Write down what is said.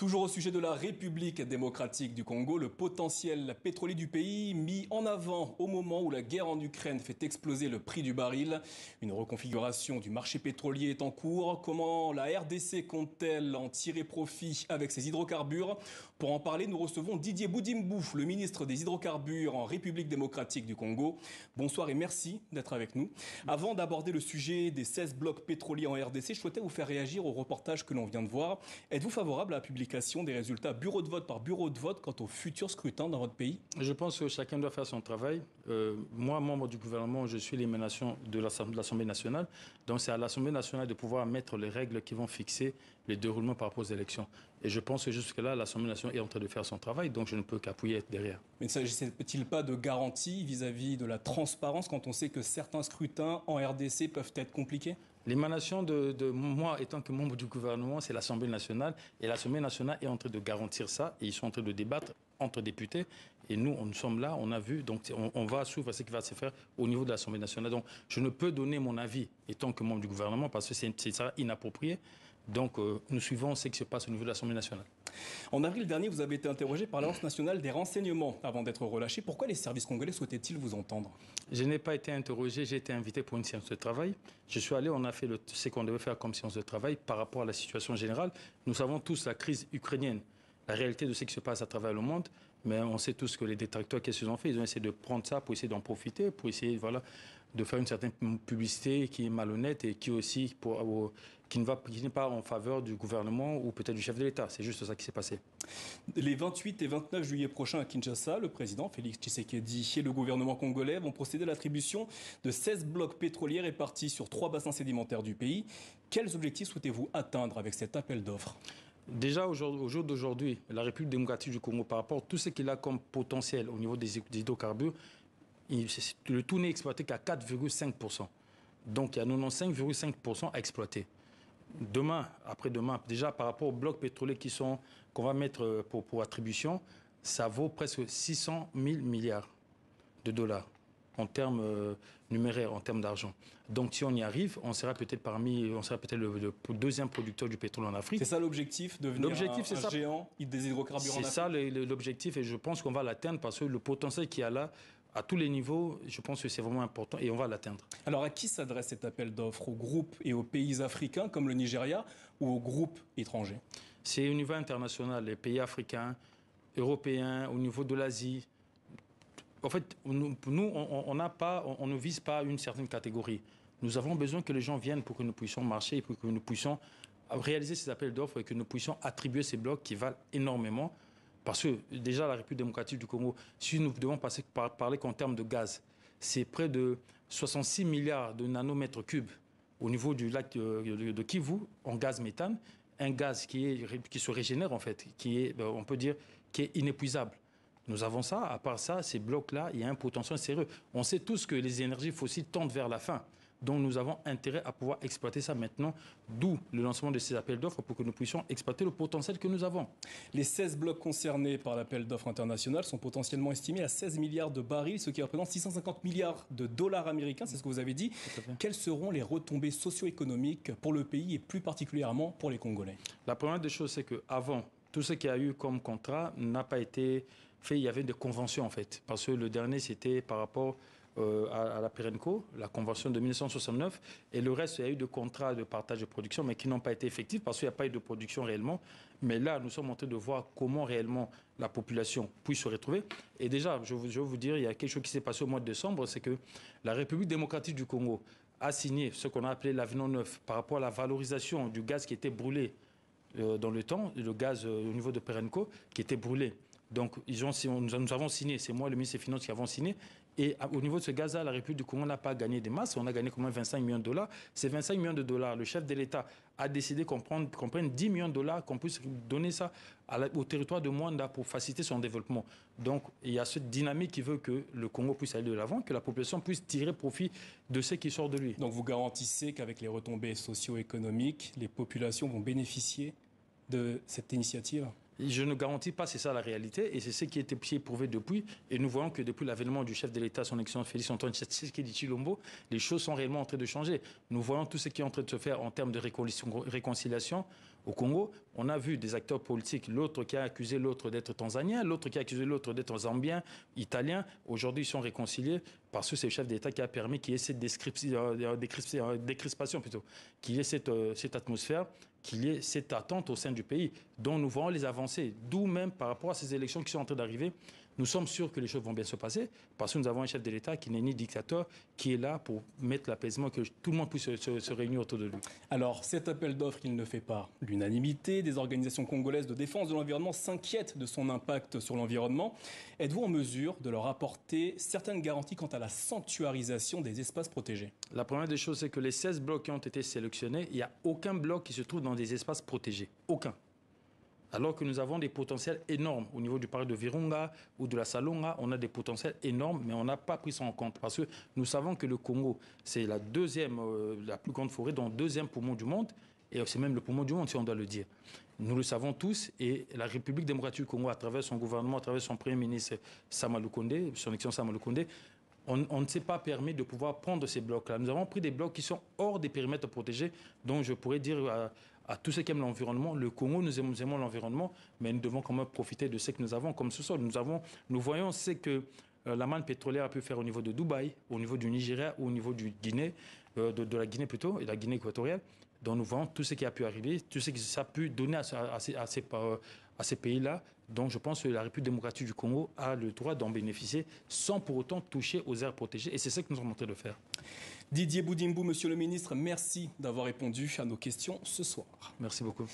Toujours au sujet de la République démocratique du Congo, le potentiel pétrolier du pays mis en avant au moment où la guerre en Ukraine fait exploser le prix du baril. Une reconfiguration du marché pétrolier est en cours. Comment la RDC compte-t-elle en tirer profit avec ses hydrocarbures? Pour en parler, nous recevons Didier Boudimbou, le ministre des hydrocarbures en République démocratique du Congo. Bonsoir et merci d'être avec nous. Avant d'aborder le sujet des 16 blocs pétroliers en RDC, je souhaitais vous faire réagir au reportage que l'on vient de voir. Êtes-vous favorable à la publication des résultats bureau de vote par bureau de vote quant au futur scrutin dans votre pays? Je pense que chacun doit faire son travail. Moi, membre du gouvernement, je suis l'émanation de l'Assemblée nationale. Donc c'est à l'Assemblée nationale de pouvoir mettre les règles qui vont fixer les déroulements par rapport aux élections. Et je pense que jusque-là, l'Assemblée nationale est en train de faire son travail, donc je ne peux qu'appuyer derrière. Mais ne s'agissait-il pas de garantie vis-à-vis de la transparence quand on sait que certains scrutins en RDC peuvent être compliqués? L'émanation de moi, étant que membre du gouvernement, c'est l'Assemblée nationale. Et l'Assemblée nationale est en train de garantir ça. Et ils sont en train de débattre entre députés. Et nous sommes là, on a vu. Donc, on va suivre ce qui va se faire au niveau de l'Assemblée nationale. Donc, je ne peux donner mon avis, étant que membre du gouvernement, parce que c'est ça inapproprié. Donc, nous suivons ce qui se passe au niveau de l'Assemblée nationale. En avril dernier, vous avez été interrogé par l'Agence nationale des renseignements avant d'être relâché. Pourquoi les services congolais souhaitaient-ils vous entendre? Je n'ai pas été interrogé, j'ai été invité pour une séance de travail. Je suis allé, on a fait ce qu'on devait faire comme séance de travail par rapport à la situation générale. Nous savons tous la crise ukrainienne, la réalité de ce qui se passe à travers le monde, mais on sait tous que les détracteurs, qu'est-ce qu'ils ont fait? Ils ont essayé de prendre ça pour essayer d'en profiter, pour essayer de faire une certaine publicité qui est malhonnête et qui aussi qui n'est pas en faveur du gouvernement ou peut-être du chef de l'État. C'est juste ça qui s'est passé. Les 28 et 29 juillet prochains à Kinshasa, le président Félix Tshisekedi et le gouvernement congolais vont procéder à l'attribution de 16 blocs pétroliers répartis sur 3 bassins sédimentaires du pays. Quels objectifs souhaitez-vous atteindre avec cet appel d'offres? Déjà, au jour d'aujourd'hui, la République démocratique du Congo, par rapport à tout ce qu'il a comme potentiel au niveau des hydrocarbures, le tout n'est exploité qu'à 4,5%. Donc, il y a 95,5% à exploiter. Demain, après-demain, déjà par rapport aux blocs pétroliers qu'on va mettre pour attribution, ça vaut presque 600 000 milliards de dollars en termes numéraires, en termes d'argent. Donc si on y arrive, on sera peut-être le deuxième producteur du pétrole en Afrique. C'est ça l'objectif, devenir un géant des hydrocarbures en Afrique? C'est ça l'objectif et je pense qu'on va l'atteindre parce que le potentiel qu'il y a là, à tous les niveaux, je pense que c'est vraiment important et on va l'atteindre. Alors à qui s'adresse cet appel d'offres? Aux groupes et aux pays africains comme le Nigeria ou aux groupes étrangers? C'est au niveau international, les pays africains, européens, au niveau de l'Asie. En fait, nous, on ne vise pas une certaine catégorie. Nous avons besoin que les gens viennent pour que nous puissions marcher, pour que nous puissions réaliser ces appels d'offres et que nous puissions attribuer ces blocs qui valent énormément. Parce que déjà, la République démocratique du Congo, si nous devons parler qu'en termes de gaz, c'est près de 66 milliards de nanomètres cubes au niveau du lac de Kivu en gaz méthane. Un gaz qui se régénère en fait, on peut dire, qui est inépuisable. Nous avons ça. À part ça, ces blocs-là, il y a un potentiel sérieux. On sait tous que les énergies fossiles tendent vers la fin. Donc nous avons intérêt à pouvoir exploiter ça maintenant, d'où le lancement de ces appels d'offres pour que nous puissions exploiter le potentiel que nous avons. Les 16 blocs concernés par l'appel d'offres international sont potentiellement estimés à 16 milliards de barils, ce qui représente 650 milliards de dollars américains, c'est ce que vous avez dit. Quelles seront les retombées socio-économiques pour le pays et plus particulièrement pour les Congolais? La première des choses, c'est qu'avant, tout ce qu'il y a eu comme contrat n'a pas été fait. Il y avait des conventions en fait, parce que le dernier c'était par rapport à la Perenco, la convention de 1969, et le reste, il y a eu des contrats de partage de production, mais qui n'ont pas été effectifs parce qu'il n'y a pas eu de production réellement. Mais là, nous sommes en train de voir comment réellement la population puisse se retrouver. Et déjà, je vais vous dire, il y a quelque chose qui s'est passé au mois de décembre, c'est que la République démocratique du Congo a signé ce qu'on a appelé l'avenant 9 par rapport à la valorisation du gaz qui était brûlé dans le temps, le gaz au niveau de Perenco qui était brûlé. Donc, nous avons signé, c'est moi, le ministre des Finances, qui avons signé. Et au niveau de ce gaz-là, la République du Congo n'a pas gagné des masses. On a gagné quand même 25 millions de dollars. Ces 25 millions de dollars, le chef de l'État a décidé qu'on prenne 10 millions de dollars, qu'on puisse donner ça au territoire de Mwanda pour faciliter son développement. Donc, il y a cette dynamique qui veut que le Congo puisse aller de l'avant, que la population puisse tirer profit de ce qui sort de lui. Donc, vous garantissez qu'avec les retombées socio-économiques, les populations vont bénéficier de cette initiative? Je ne garantis pas, c'est ça la réalité, et c'est ce qui a été prouvé depuis. Et nous voyons que depuis l'avènement du chef de l'État, son excellence Félix Antoine Tshisekedi Tshilombo, les choses sont réellement en train de changer. Nous voyons tout ce qui est en train de se faire en termes de réconciliation au Congo. On a vu des acteurs politiques, l'autre qui a accusé l'autre d'être tanzanien, l'autre qui a accusé l'autre d'être zambien, italien. Aujourd'hui, ils sont réconciliés parce que c'est le chef d'État qui a permis qu'il y ait cette décrispation plutôt, qu'il y ait cette atmosphère, qu'il y ait cette attente au sein du pays, dont nous voyons les avancées. D'où même, par rapport à ces élections qui sont en train d'arriver, nous sommes sûrs que les choses vont bien se passer, parce que nous avons un chef de l'État qui n'est ni dictateur, qui est là pour mettre l'apaisement, que tout le monde puisse se réunir autour de lui. Alors, cet appel d'offres, il ne fait pas l'unanimité. Des organisations congolaises de défense de l'environnement s'inquiètent de son impact sur l'environnement. Êtes-vous en mesure de leur apporter certaines garanties quant à la sanctuarisation des espaces protégés? La première des choses, c'est que les 16 blocs qui ont été sélectionnés, il n'y a aucun bloc qui se trouve dans des espaces protégés. Aucun. Alors que nous avons des potentiels énormes au niveau du parc de Virunga ou de la Salonga, on a des potentiels énormes, mais on n'a pas pris ça en compte parce que nous savons que le Congo, c'est la deuxième, la plus grande forêt, donc deuxième poumon du monde, et c'est même le poumon du monde si on doit le dire. Nous le savons tous, et la République démocratique du Congo, à travers son gouvernement, à travers son premier ministre Sama Lukonde, son excellence Sama Lukonde, on ne s'est pas permis de pouvoir prendre ces blocs-là. Nous avons pris des blocs qui sont hors des périmètres protégés, dont je pourrais dire à tous ceux qui aiment l'environnement, le Congo, nous aimons l'environnement, mais nous devons quand même profiter de ce que nous avons comme sous-sol. Nous voyons ce que la manne pétrolière a pu faire au niveau de Dubaï, au niveau du Nigeria ou au niveau du Guinée, de la Guinée plutôt, et la Guinée équatoriale. Donc nous voyons tout ce qui a pu arriver, tout ce que ça a pu donner à ces pays-là. Donc je pense que la République démocratique du Congo a le droit d'en bénéficier sans pour autant toucher aux aires protégées. Et c'est ce que nous sommes en train de faire. Didier Boudimbo, Monsieur le Ministre, merci d'avoir répondu à nos questions ce soir. Merci beaucoup.